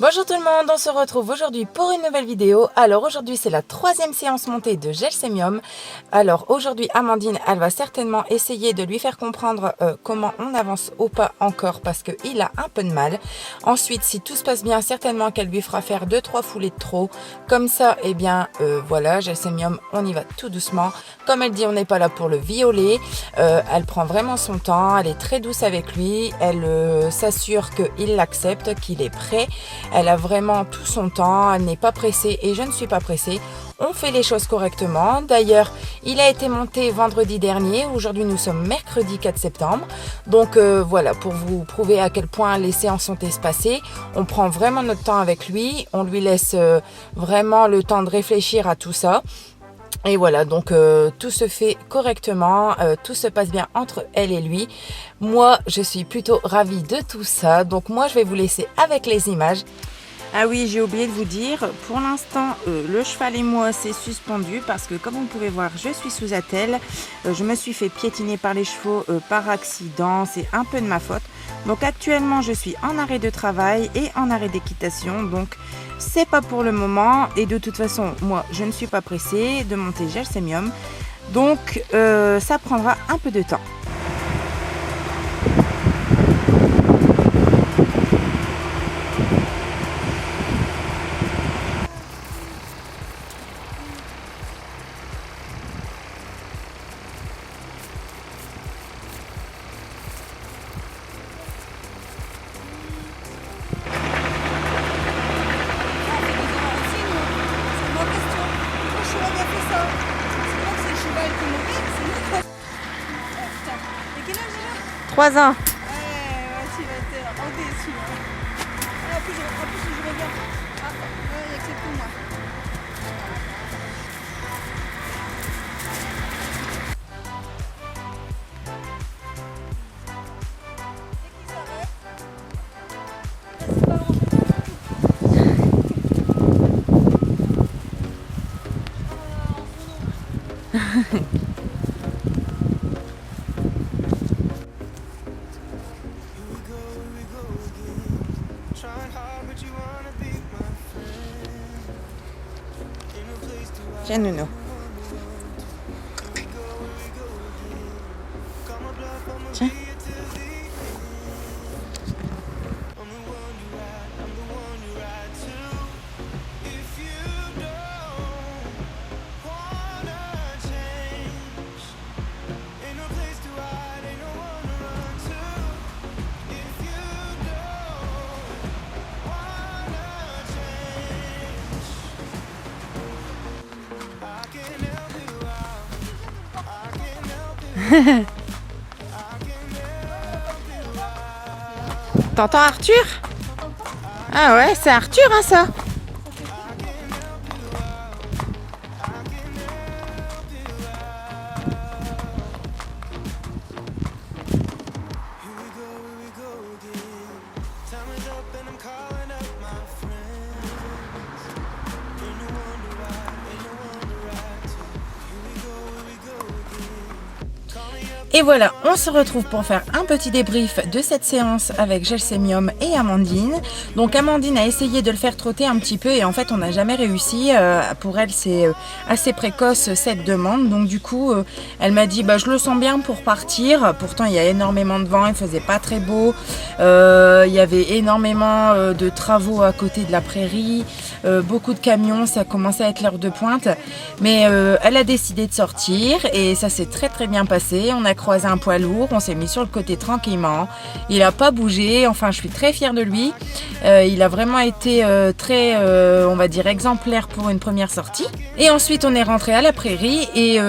Bonjour tout le monde, on se retrouve aujourd'hui pour une nouvelle vidéo. Alors aujourd'hui c'est la troisième séance montée de Gelsemium. Alors aujourd'hui Amandine, elle va certainement essayer de lui faire comprendre comment on avance au pas encore parce qu'il a un peu de mal. Ensuite, si tout se passe bien, certainement qu'elle lui fera faire 2-3 foulées de trop. Comme ça, eh bien voilà, Gelsemium, on y va tout doucement. Comme elle dit, on n'est pas là pour le violer. Elle prend vraiment son temps, elle est très douce avec lui. Elle s'assure qu'il l'accepte, qu'il est prêt. Elle a vraiment tout son temps, elle n'est pas pressée et je ne suis pas pressée. On fait les choses correctement. D'ailleurs, il a été monté vendredi dernier. Aujourd'hui, nous sommes mercredi 4 septembre. Donc voilà, pour vous prouver à quel point les séances sont espacées. On prend vraiment notre temps avec lui. On lui laisse vraiment le temps de réfléchir à tout ça. Et voilà, donc tout se fait correctement, tout se passe bien entre elle et lui. Moi, je suis plutôt ravie de tout ça. Donc moi, je vais vous laisser avec les images. Ah oui, j'ai oublié de vous dire, pour l'instant, le cheval et moi, c'est suspendu parce que comme vous pouvez voir, je suis sous attelle. Je me suis fait piétiner par les chevaux par accident, c'est un peu de ma faute. Donc actuellement, je suis en arrêt de travail et en arrêt d'équitation. Donc c'est pas pour le moment et de toute façon, moi, je ne suis pas pressée de monter Gelsemium. Donc ça prendra un peu de temps. Quel âge il a? 3 ans. Ouais, tu vas être en déçu. En plus, je reviens. Ah, ouais, il y a que pour moi. Tiens, Nounou. Tiens. T'entends Arthur? Ah ouais, c'est Arthur hein ça. Et voilà, on se retrouve pour faire un petit débrief de cette séance avec Gelsemium et Amandine. Donc Amandine a essayé de le faire trotter un petit peu et en fait on n'a jamais réussi. Pour elle c'est assez précoce cette demande. Donc du coup elle m'a dit je le sens bien pour partir. Pourtant il y a énormément de vent, il faisait pas très beau. Il y avait énormément de travaux à côté de la prairie. Beaucoup de camions, ça commençait à être l'heure de pointe. Mais elle a décidé de sortir et ça s'est très très bien passé. On a croisé un poids lourd, on s'est mis sur le côté tranquillement. Il n'a pas bougé, enfin je suis très fière de lui. Il a vraiment été très, on va dire, exemplaire pour une première sortie. Et ensuite on est rentré à la prairie et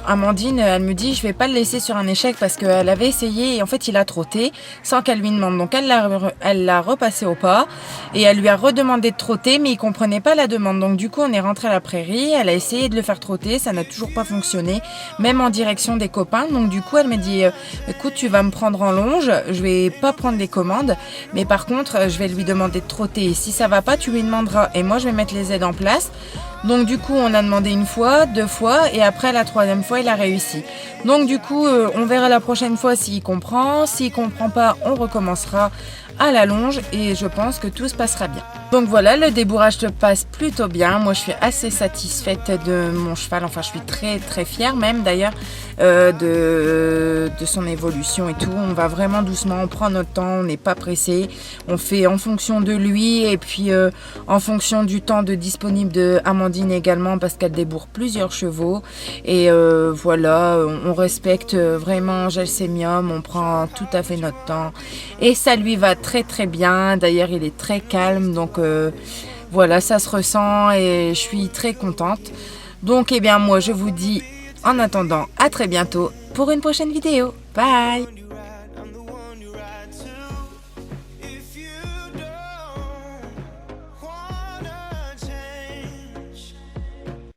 Amandine, elle me dit je vais pas le laisser sur un échec parce qu'elle avait essayé et en fait il a trotté sans qu'elle lui demande. Donc elle l'a repassé au pas et elle lui a redemandé de trotter mais il comprenait pas la demande. Donc du coup on est rentré à la prairie, elle a essayé de le faire trotter, ça n'a toujours pas fonctionné, même en direction des copains. Donc du coup elle me dit écoute tu vas me prendre en longe, je vais pas prendre les commandes mais par contre je vais lui demander de trotter et si ça va pas tu lui demanderas et moi je vais mettre les aides en place. Donc du coup on a demandé une fois, 2 fois et après la 3e fois il a réussi. Donc du coup on verra la prochaine fois s'il comprend pas on recommencera à la longe et je pense que tout se passera bien. Donc voilà, le débourrage se passe plutôt bien. Moi, je suis assez satisfaite de mon cheval. Enfin, je suis très très fière même d'ailleurs de son évolution et tout. On va vraiment doucement, on prend notre temps, on n'est pas pressé. On fait en fonction de lui et puis en fonction du temps de disponible de Amandine également parce qu'elle débourre plusieurs chevaux. Et voilà, on respecte vraiment Gelsemium, on prend tout à fait notre temps. Et ça lui va très très bien. D'ailleurs, il est très calme. Donc voilà, ça se ressent et je suis très contente. Donc eh bien moi je vous dis en attendant à très bientôt pour une prochaine vidéo. Bye.